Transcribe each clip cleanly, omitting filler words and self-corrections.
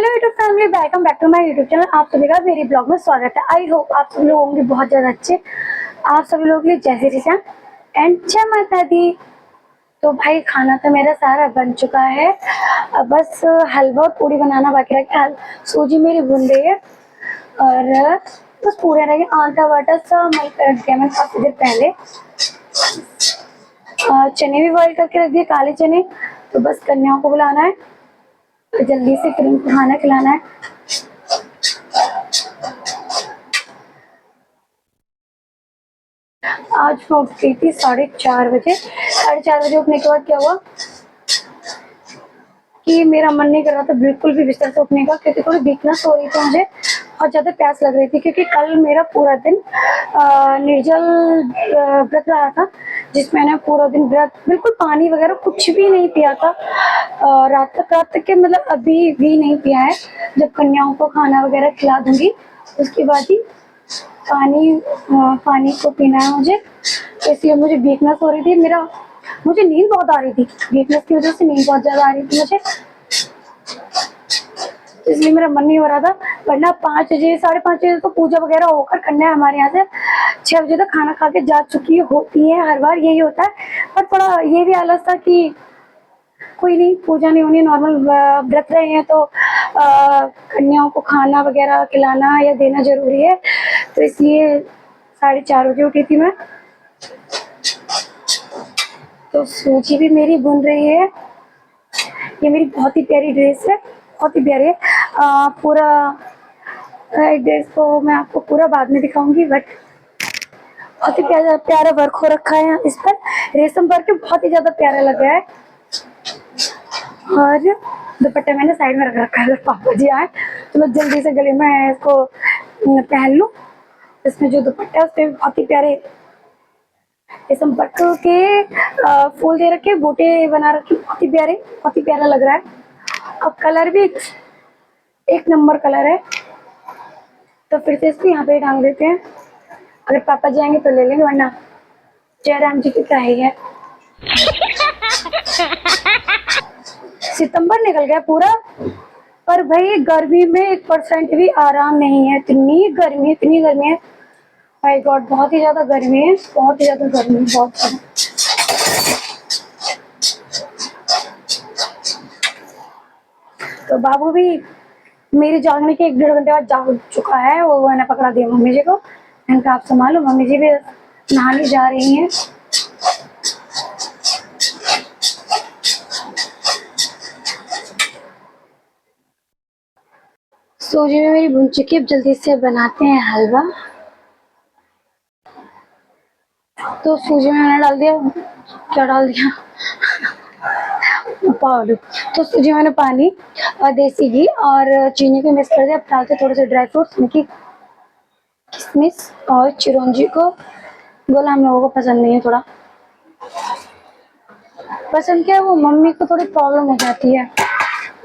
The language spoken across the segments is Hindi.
Hello YouTube family, welcome back to my YouTube channel. आप सभी का मेरी ब्लॉग में स्वागत है। आई होप आप सभी लोग होंगे बहुत ज़्यादा अच्छे। आप सभी लोगों के लिए जय श्री राम एंड जय माता दी। तो भाई खाना तो मेरा सारा बन चुका है, अब बस हलवा और पूड़ी बनाना बाकी रह गया। सूजी मेरी भून रही है और बस पूड़े रह गए। आटा वाटा सब मैं कर दिया मैं काफ़ी देर पहले। चने भी बॉइल करके रख दिए, काले चने। तो बस कन्याओं को बुलाना है, तो जल्दी से फिर उनको खाना खिलाना है। आज मैं उठ गई थी 4:30 बजे। 4:30 बजे उठने के बाद क्या हुआ कि मेरा मन नहीं कर रहा था बिल्कुल भी बिस्तर से उठने का, क्योंकि थोड़ी वीकनेस हो रही थी मुझे, बहुत ज़्यादा प्यास लग रही थी। क्योंकि कल मेरा पूरा दिन निर्जल व्रत रहा था, जिसमें मैंने पूरा दिन व्रत बिल्कुल पानी वगैरह कुछ भी नहीं पिया था। रात तक के मतलब अभी भी नहीं पिया है। जब कन्याओं को खाना वगैरह खिला दूंगी उसके बाद ही पानी को पीना है मुझे। इसलिए मुझे वीकनेस हो रही थी, मुझे नींद बहुत आ रही थी। वीकनेस की वजह से नींद बहुत ज़्यादा आ रही थी मुझे, इसलिए मेरा मन नहीं हो रहा था। वरना 5 बजे 5:30 बजे तो पूजा वगैरह होकर कन्या हमारे यहाँ से 6 बजे तक खाना खा के जा चुकी होती है। हर बार यही होता है, पर थोड़ा ये भी आलस था कि कोई नहीं, पूजा नहीं होनी, नॉर्मल व्रत रहे हैं तो कन्याओं को खाना वगैरह खिलाना या देना जरूरी है। तो इसलिए 4:30 बजे उठी थी मैं। तो सूजी भी मेरी बुन रही है। ये मेरी बहुत ही प्यारी ड्रेस है, बहुत ही प्यारी है। पूरा ड्रेस को मैं आपको पूरा बाद में दिखाऊंगी, बट बहुत ही प्यारा प्यारा वर्क हो रखा है इस पर। रेशम वर्क बहुत ही ज़्यादा प्यारा लग रहा है। और दुपट्टा मैंने साइड में रख रखा है, अगर पापा जी आए तो मैं जल्दी से गले में इसको पहन लूँ। इसमें जो दुपट्टा है उसपे बहुत ही प्यारे रेशम वर्क के फूल दे रखे, बूटे बना रखे, बहुत ही प्यारे, बहुत ही प्यारा लग रहा है। और कलर भी एक नंबर कलर है। तो फिर से इसको यहाँ पे टांग देते हैं, अगर पापा जी आएंगे तो ले लेंगे, वरना जयराम जी की क्या है। सितंबर निकल गया पूरा, पर भाई गर्मी में 1% भी आराम नहीं है। इतनी गर्मी है, माय गॉड, बहुत ही ज्यादा गर्मी है, बहुत ही ज्यादा गर्मी है, बहुत ज्यादा। तो बाबू भी मेरे जागने के 1-1.5 घंटे बाद जाग चुका है। वो मैंने पकड़ा दिया मम्मी जी को, मैंने कहा आप संभालो। मम्मी जी भी नहाने जा रही हैं। सूजी में मेरी भुन चुकी है, अब जल्दी से बनाते हैं हलवा। तो सूजी में मैंने डाल दिया, क्या डाल दिया पाउडर। तो सूजी मैंने पानी और देसी घी और चीनी को मिक्स कर दिया। अब डालते थोड़े से ड्राई फ्रूट्स, उनकी किशमिश और चिरौंजी को। बोला हम लोगों को पसंद नहीं है, थोड़ा पसंद क्या है, वो मम्मी को थोड़ी प्रॉब्लम हो जाती है,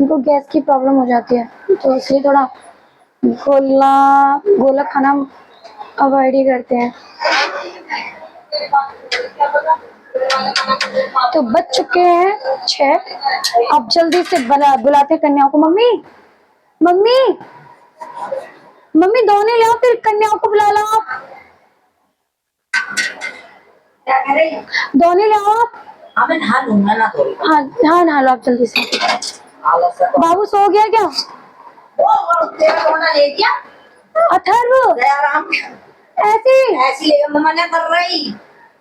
उनको गैस की प्रॉब्लम हो जाती है, तो इसलिए थोड़ा गोला खाना अवॉइड ही करते हैं। तो बज चुके हैं 6। अब जल्दी से बुलाते कन्याओं को। मम्मी मम्मी मम्मी दोने लाओ, फिर कन्याओं को बुला लो। क्या कह रही? दोने लाओ आप। हाँ मैं नहा लूंगा ना थोड़ी। हाँ हाँ नहा लो आप जल्दी से। बाबू सो गया क्या? तेरा सोना ले गया अथर्व, ऐसी ले मम्मा ने कर रही,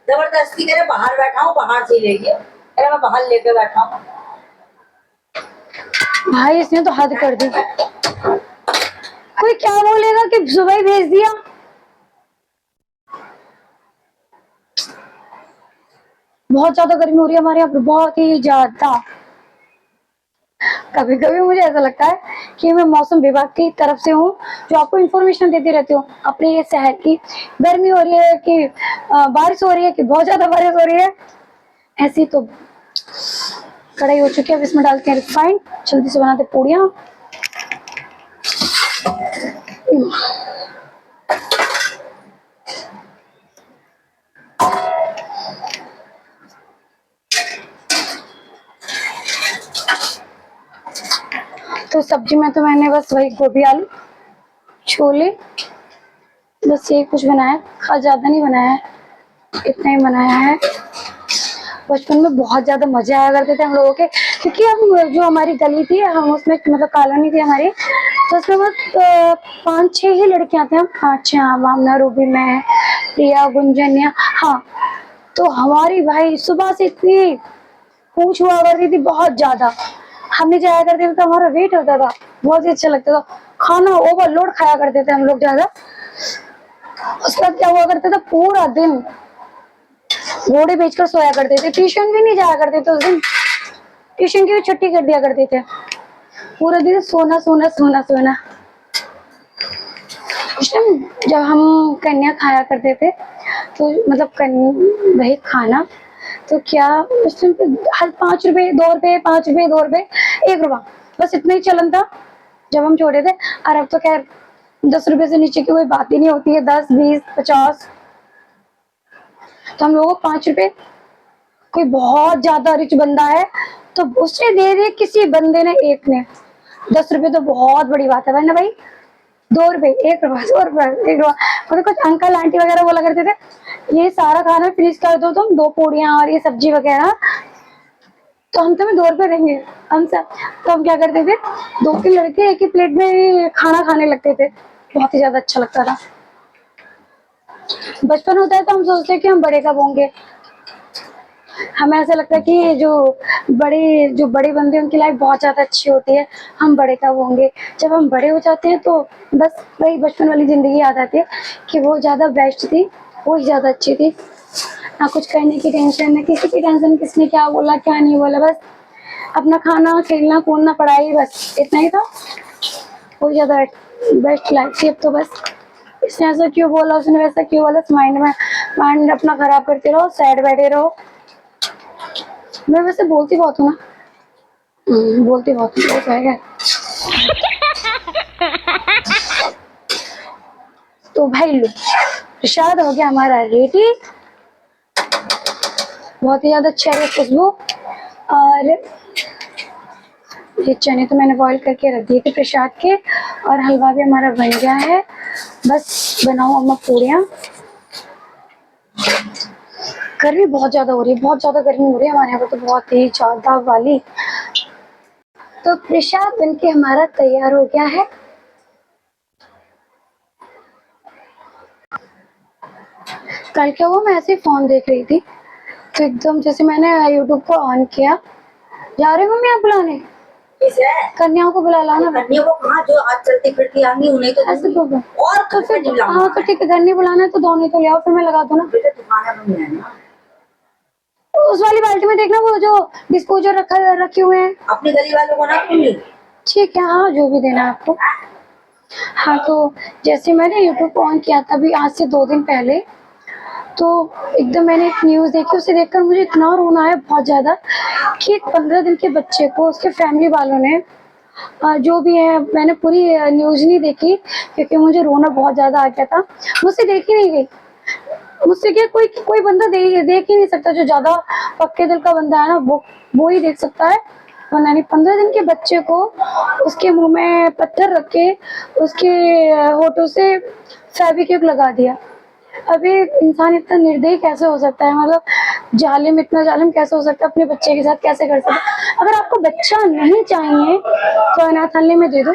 जबरदस्ती करे बाहर बैठा हूँ, बाहर से ले गया। अरे मैं बाहर लेके बैठा हूँ। भाई इसने तो हद कर दी। कोई क्या बोलेगा कि सुबह ही भेज दिया। बहुत ज्यादा गर्मी हो रही है हमारे यहाँ पर, बहुत ही ज्यादा। कभी कभी मुझे ऐसा लगता है कि मैं मौसम विभाग की तरफ से हूँ, जो आपको इंफॉर्मेशन देती रहती हूँ अपने ये शहर की। गर्मी हो रही है कि बारिश हो रही है कि बहुत ज्यादा बारिश हो रही है, ऐसी। तो कढ़ाई हो चुकी है, अब इसमें डालते हैं रिफाइंड। जल्दी से बनाते पूड़ियाँ। तो सब्जी में तो मैंने बस वही गोभी आलू छोले बस ये कुछ बनाया, खास ज्यादा नहीं बनाया है, इतना ही बनाया है। बचपन में बहुत ज्यादा मजे आया करते थे हम लोगों के, क्योंकि हम जो हमारी गली थी हम उसमें मतलब कॉलोनी थी हमारी, तो उसमें बस 5-6 ही लड़कियां थे, हम 5-6, वामना, रूबी, मैं, प्रिया, गुंजनिया, हाँ। तो हमारी भाई सुबह से इतनी पूछ हुआ करती थी बहुत ज्यादा, हमने जाया करते थे तो हमारा वेट होता था, बहुत ही अच्छा लगता था। खाना ओवरलोड खाया करते थे हम लोग ज्यादा। उसके बाद क्या हुआ करता था, पूरा दिन घोड़े बेचकर सोया करते थे, ट्यूशन भी नहीं जाया करते थे उस दिन, ट्यूशन की भी छुट्टी कर दिया करते थे, पूरा दिन सोना सोना सोना सोना। उस टाइम जब हम कन्या खाया करते थे तो मतलब वही खाना, तो क्या उस टाइम पे हर 5 रुपए 2 रुपए 5 रुपए 2 रुपए 1 रुपया बस इतना ही चलन था जब हम छोटे थे। और अब तो खैर 10 रुपए से नीचे की कोई बात ही नहीं होती है, 10, 20, 50। तो हम लोगों को 5 रुपए, कोई बहुत ज्यादा रिच बंदा है तो उसे दे दे किसी बंदे ने, एक ने 10 रुपए तो बहुत बड़ी बात है, वरना भाई 2 रुपए 1 रुपया 2 रुपया 1 रुपया। मतलब कुछ अंकल आंटी वगैरह बोला करते थे, ये सारा खाना फिनिश कर दो तुम, 2 पूड़ियाँ और ये सब्जी वगैरह, तो हम तुम्हें 2 रुपए देंगे हम सब। तो हम क्या करते थे, 2-3 लड़के एक ही प्लेट में खाना खाने लगते थे, बहुत ही ज्यादा अच्छा लगता था। बचपन होता है तो हम सोचते हैं कि हम बड़े कब होंगे, हमें ऐसा लगता है कि जो बड़े बंदे उनकी लाइफ बहुत ज्यादा अच्छी होती है, हम बड़े कब होंगे। जब हम बड़े हो जाते हैं तो बस वही बचपन वाली जिंदगी याद आती है कि वो ज्यादा बेस्ट थी, वो ही ज्यादा अच्छी थी। ना कुछ करने की टेंशन, ना किसी की टेंशन, किसने क्या बोला क्या नहीं बोला, बस अपना खाना, खेलना, कूदना, पढ़ाई, बस इतना ही था। वो ज्यादा बेस्ट लाइफ थी। अब तो बस इसने ऐसा क्यों बोला, उसने वैसा क्यों बोला, माइंड अपना खराब करते रहो, सैड बैठे रहो। मैं वैसे बोलती बहुत हूँ ना, बोलती बहुत हूँ, तो है। तो भाई लो प्रसाद हो गया हमारा रेडी, बहुत ही ज्यादा अच्छा है खुशबू। और ये चने तो मैंने बॉईल करके रख दिए थे प्रसाद के, और हलवा भी हमारा बन गया है। बस बनाओ अम्मा पूड़ियाँ। गर्मी बहुत ज्यादा हो रही है, बहुत ज्यादा गर्मी हो रही है हमारे यहाँ पर, तो बहुत ही ज्यादा वाली। तो प्रसाद बनके हमारा तैयार हो गया है। कल क्या हुआ, मैं ऐसे ही फोन देख रही थी तो एकदम जैसे मैंने यूट्यूब को ऑन किया, जा रहे मम्मी आप बुलाने, कन्याओं को बुला लाओ ना। कन्या को कहाँ, जो आज चलती फिरती आएंगी उन्हें तो ऐसे तो और तो फिर हाँ तो ठीक है, घर नहीं बुलाना है तो दोनों तो ले आओ, फिर मैं लगा दूँ ना। उस वाली बाल्टी में देखना, वो जो डिस्पोजर रखे हुए हैं, अपनी गली वालों को ना दूंगी। ठीक है, हाँ जो भी देना है आपको। हाँ तो जैसे मैंने यूट्यूब को ऑन किया था अभी आज से 2 दिन पहले, तो एकदम मैंने एक न्यूज़ देखी, उसे देखकर मुझे इतना रोना आया बहुत ज़्यादा कि एक 15 दिन के बच्चे को उसके फैमिली वालों ने, जो भी है, मैंने पूरी न्यूज़ नहीं देखी क्योंकि मुझे रोना बहुत ज़्यादा आ गया था, मुझसे देखी नहीं गई। मुझसे क्या, कोई बंदा देख ही नहीं सकता, जो ज़्यादा पक्के दिल का बंदा है ना वो ही देख सकता है, वरना नहीं। 15 दिन के बच्चे को उसके मुंह में पत्थर रख के उसके होठों से फेविक्विक लगा दिया। अभी इंसान इतना निर्दयी कैसे हो सकता है, मतलब इतना जालिम कैसे हो सकता है, अपने बच्चे के साथ कैसे कर सकता है। अगर आपको बच्चा नहीं चाहिए तो अनाथालय में दे दो,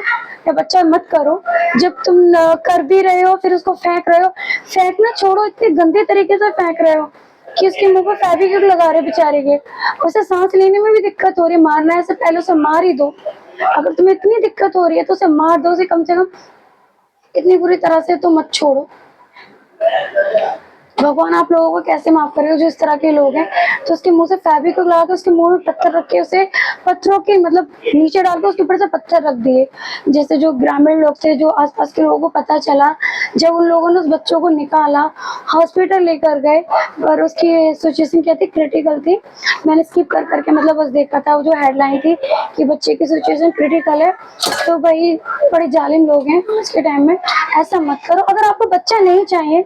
या बच्चा मत करो। जब तुम कर भी रहे हो फिर उसको फेंक रहे हो, फेंकना छोड़ो, इतने गंदे तरीके से फेंक रहे हो कि उसके मुंह पर फेविक्विक लगा रहे बेचारे के, उसे सांस लेने में भी दिक्कत हो रही है। मारना है से पहले उसे मार ही दो, अगर तुम्हें इतनी दिक्कत हो रही है तो उसे मार दो, उसे कम से कम इतनी बुरी तरह से तो मत छोड़ो। भगवान आप लोगों को कैसे माफ करेगा जो इस तरह के लोग हैं। तो उसके मुंह से फेविक्विक लगा के उसके मुंह में पत्थर रख के उसे पत्थरों के मतलब नीचे डाल के उसके ऊपर से पत्थर रख दिए। जैसे जो ग्रामीण लोग थे, जो आसपास के लोगों को पता चला, जब उन लोगों ने उस बच्चों को निकाला, हॉस्पिटल लेकर गए, और उसकी सिचुएशन क्या थी, क्रिटिकल थी। मैंने स्किप कर करके मतलब बस देखा था, वो जो हेडलाइन थी कि बच्चे की सिचुएशन क्रिटिकल है। तो भाई बड़े जालिम लोग हैं आज के टाइम में, ऐसा मत करो। अगर आपको बच्चा नहीं चाहिए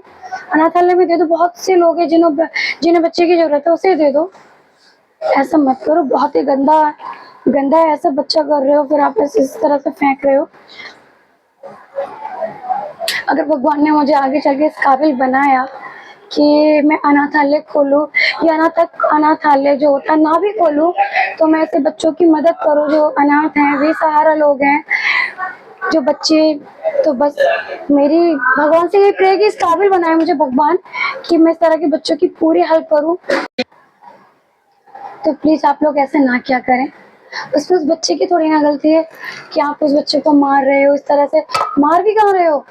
अनाथालय में दे दो, बहुत से लोग हैं जिन्हें बच्चे की जरूरत है, उसे दे दो, ऐसा मत करो। बहुत ही गंदा गंदा है, ऐसा बच्चा कर रहे हो, फिर आप ऐसे इस तरह से फेंक रहे हो। अगर भगवान ने मुझे आगे चल के इस काबिल बनाया कि मैं अनाथालय खोलूँ या अनाथालय जो होता है ना भी खोलूँ, तो मैं ऐसे बच्चों की मदद करूँ जो अनाथ हैं, बेसहारा लोग हैं, जो बच्चे। तो बस मेरी भगवान से यही प्रे कि इस काबिल बनाए मुझे भगवान कि मैं इस तरह के बच्चों की पूरी हेल्प करूँ। तो प्लीज आप लोग ऐसे ना क्या करें। उसमें उस बच्चे की थोड़ी ना गलती है कि आप उस बच्चे को मार रहे हो, इस तरह से मार भी कहाँ रहे हो,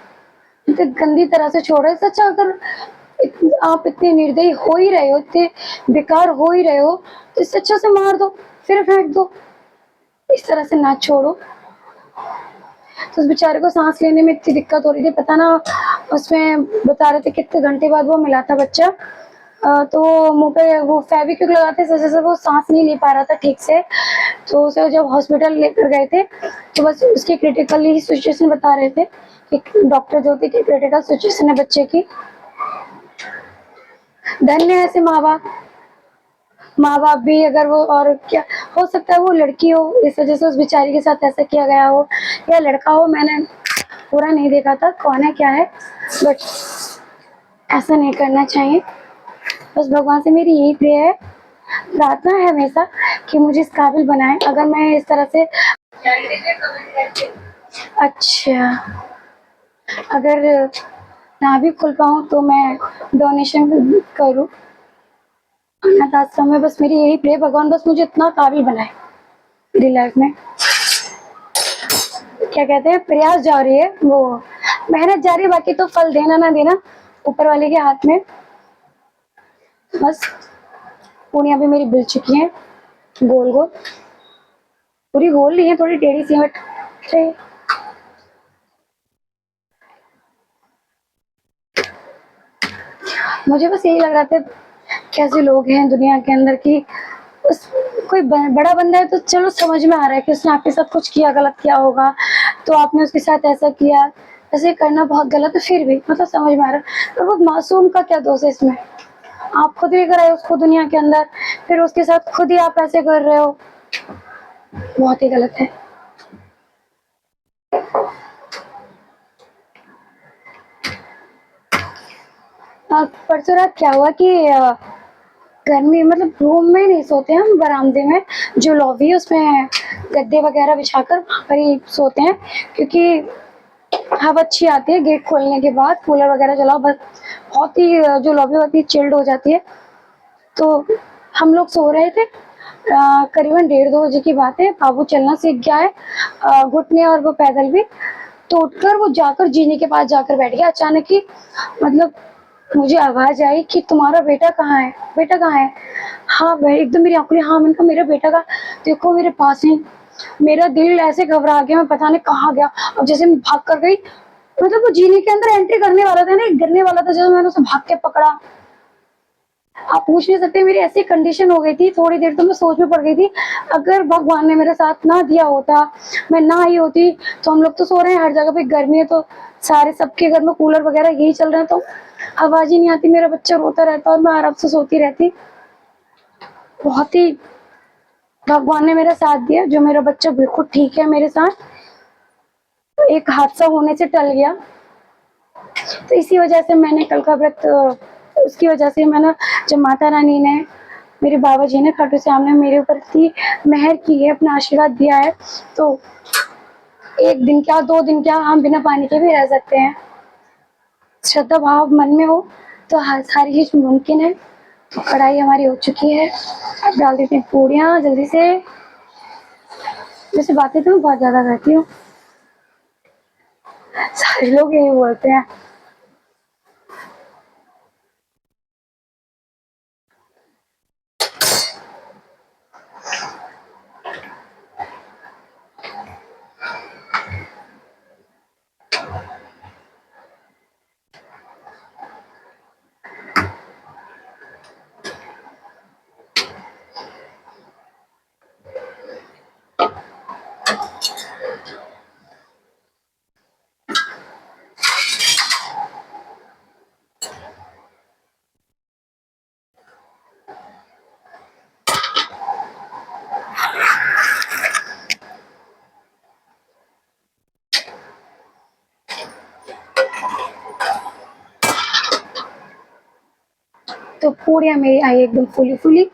इतने गंदी तरह से छोड़ रहे हो। सच्चा अगर आप इतने निर्दयी हो ही रहे हो, इतने बेकार हो ही रहे हो, तो इससे अच्छा से मार दो, फिर फेंक दो, इस तरह से ना छोड़ो। तो उस बेचारे को सांस लेने में इतनी दिक्कत हो रही थी, पता ना उसमें बता रहे थे कितने घंटे बाद वो मिला था बच्चा। तो मुंह पे वो फेविक्विक लगाते जैसे से वो सांस नहीं ले पा रहा था ठीक से। तो उसे जब हॉस्पिटल लेकर गए थे तो बस उसकी क्रिटिकली सिचुएशन बता रहे थे कि डॉक्टर जो थी कि क्रिटिकल सिचुएशन है बच्चे की। धन्य है ऐसे माँ बाप भी। अगर वो, और क्या हो सकता है वो लड़की हो इस वजह से उस बेचारी के साथ ऐसा किया गया हो, या लड़का हो, मैंने पूरा नहीं देखा था कौन है क्या है, बट ऐसा नहीं करना चाहिए। बस भगवान से मेरी यही प्रेयर है, प्रार्थना है हमेशा कि मुझे इस काबिल बनाए। अगर मैं इस तरह से, अच्छा, अगर ना भी खुल पाऊँ तो मैं डोनेशन करूँ अनाथ आश्रम में। बस मेरी यही प्रे भगवान बस मुझे इतना काबिल बनाए मेरी लाइफ में। क्या कहते हैं, प्रयास जारी है, वो मेहनत जारी है, बाकी तो फल देना ना देना ऊपर वाले के हाथ में। बस पूनिया भी मेरी बिल चुकी है गोल गोल, पूरी गोल नहीं है, थोड़ी टेढ़ी सी, बट मुझे बस यही लग रहा था कैसे लोग हैं दुनिया के अंदर की उस कोई बड़ा बंदा है तो चलो समझ में आ रहा है कि उसने आपके साथ कुछ किया, गलत किया होगा, तो आपने उसके साथ ऐसा किया, ऐसे करना बहुत गलत है, फिर भी मतलब समझ में आ रहा है। पर वो मासूम का क्या दोष है इसमें, आप खुद लेकर आए उसको दुनिया के अंदर, फिर उसके साथ खुद ही आप ऐसे कर रहे हो, बहुत ही गलत है। परसों रात क्या हुआ कि गर्मी, मतलब रूम में नहीं सोते हम, बरामदे में जो लॉबी है उसमें गद्दे वगैरह बिछाकर वहाँ पर ही सोते हैं, क्योंकि हवा अच्छी आती है गेट खोलने के बाद, कूलर वगैरह चलाओ, बस बहुत ही जो लॉबी होती है चिल्ड हो जाती है। तो हम लोग सो रहे थे, करीबन 1:30-2 बजे की बात है। बाबू चलना सीख गया है, घुटने और वो पैदल भी। तो उठकर वो जाकर जीने के पास जाकर बैठ गया अचानक ही। मतलब मुझे आवाज आई कि तुम्हारा बेटा कहाँ है, बेटा कहाँ है। हाँ भाई, एकदम मेरी आंखें, हाँ मैंने कहा मेरा बेटा का देखो मेरे पास ही। मेरा दिल ऐसे घबरा गया, मैं पता नहीं कहाँ गया। अब जैसे मैं भाग कर गई, मतलब वो जीने के अंदर एंट्री करने वाला था ना, गिरने वाला था, जब मैंने उसे भाग के पकड़ा। आप पूछ नहीं सकते, मेरी ऐसी कंडीशन हो गई थी, थोड़ी देर तो मैं सोच में पड़ गई थी, अगर भगवान ने मेरा साथ ना दिया होता, मैं ना आई होती। तो हम लोग तो सो रहे हैं हर जगह पे, गर्मी है तो सारे सबके घर में कूलर वगैरह यही चल रहे हैं, तो आवाज ही नहीं आती, मेरा बच्चा रोता रहता और मैं आराम से सोती रहती। बहुत ही भगवान ने मेरा साथ दिया, जो मेरा बच्चा बिल्कुल ठीक है मेरे साथ, एक हादसा होने से टल गया। तो इसी वजह से मैंने कल का व्रत, उसकी वजह से मैंने, जब माता रानी ने, मेरे बाबा जी ने, खाटू श्याम ने मेरे ऊपर इतनी मेहर की है, अपना आशीर्वाद दिया है, तो 1 दिन क्या 2 दिन क्या हम बिना पानी के भी रह सकते हैं। श्रद्धा भाव मन में हो तो सारी चीज मुमकिन है। तो कढ़ाई हमारी हो चुकी है, अब डाल देते हैं पूड़ियाँ जल्दी से। जैसे बातें तो मैं बहुत ज्यादा करती हूँ, सारे लोग यही बोलते हैं। तो पूड़ियाँ मेरी आई एकदम फूली फूली।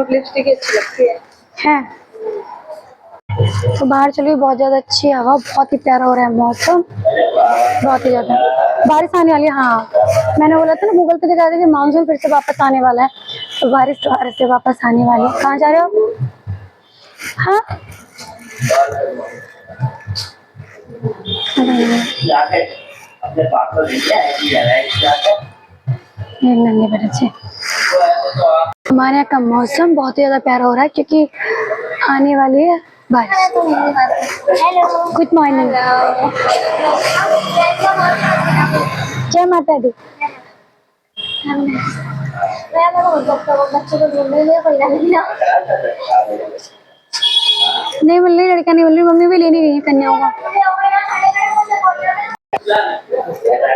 लिपस्टिक अच्छी लगती है। तो बाहर चलिए, बहुत ज़्यादा अच्छी हवा, बहुत ही प्यारा हो रहा है मौसम, बहुत ही ज़्यादा। बारिश आने वाली है। हाँ, मैंने बोला था ना, गूगल पे दिखा था कि मानसून फिर से वापस आने वाला है, तो बारिश दोबारा से वापस आने वाली है। कहाँ जा रहे हो आप? हाँ, एक नन्हे बच्चे। हमारे यहाँ का मौसम बहुत ही ज़्यादा प्यारा हो रहा है क्योंकि आने वाली है बारिश। Good morning. जय माता दी। नहीं मिल रही, लड़का नहीं मिल रही, मम्मी भी लेने गई है कन्याओं का।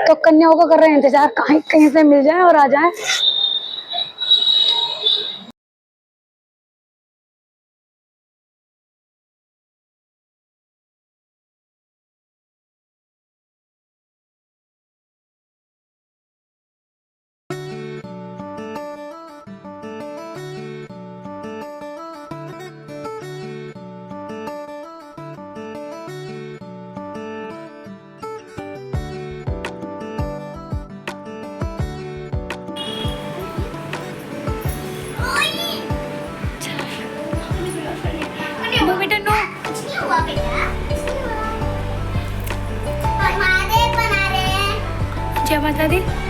तो कन्याओं का कर रहे हैं इंतजार, कहीं कहीं से मिल जाए और आ जाए। जय माता दी।